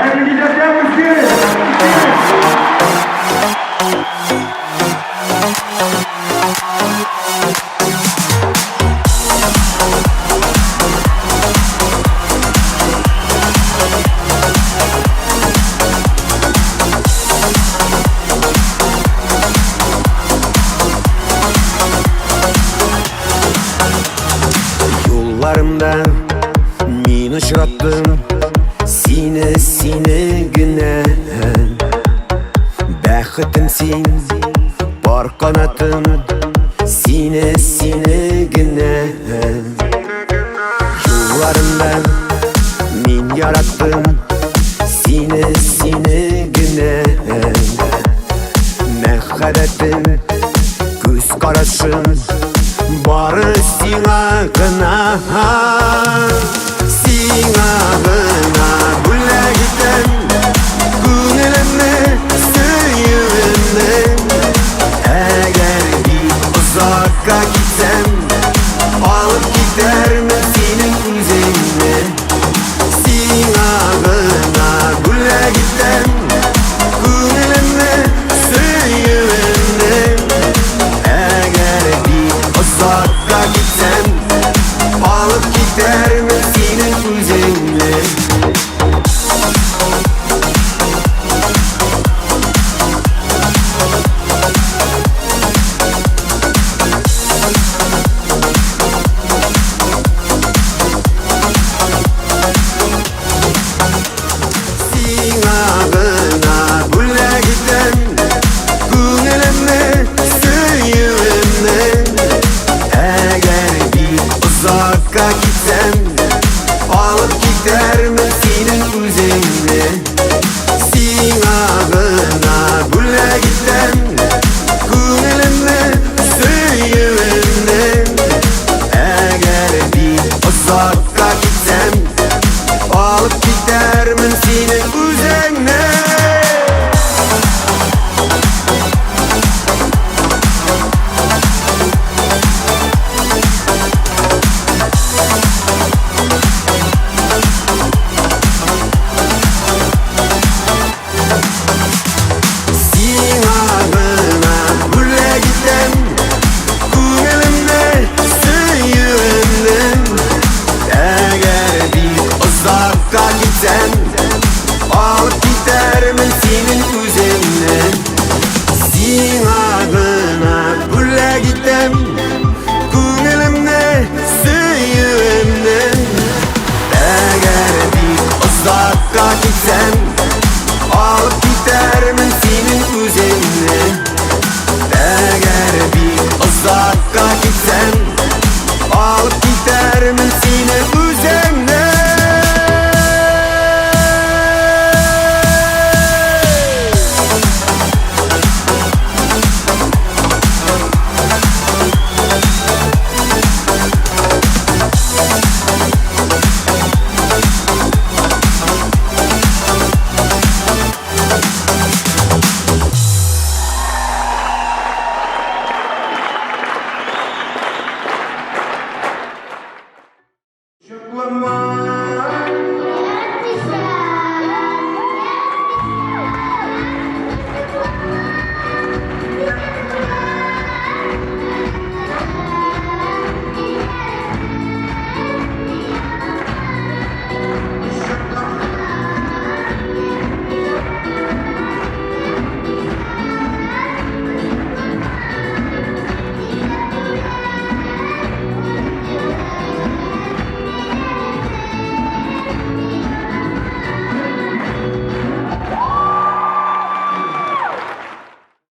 Hayırlı geceler Müslüman. Yollarımda min uçrattım sine güne. Бәхетімсің, бар қанатым сine güne. Yollarımda min yarattım sine güne. Мәхәббәтім, күз қарашым бары сиңа гына. Сиңа гына бүләк итәм күңелемне, сөюемне. Әгәр бик озакка китсәм, алып китәрмен синең үзеңне. Сиңа гына бүләк итәм күңелемне, сөюемне. Әгәр бик озакка китсәм, алып китәрмен синең үзеңне. Сиңа гына бүләк итәм күңелемне, сөюемне. Әгәр бик озакка китсәм, алып китәрмен синең үзеңне. Сиңа гына бүләк итәм күңелемне, сөюемне. Әгәр бик озакка китсәм, алып китәрмен синең үзеңне. Сиңа гына бүләк итәм күңелемне, сөюемне. Әгәр бик озакка китсәм, алып китәрмен синең үзеңне. Сиңа гына бүләк итәм күңелемне, сөюемне. Әгәр бик озакка китсәм, алып китәрмен синең үзеңне. Әгәр бик озакка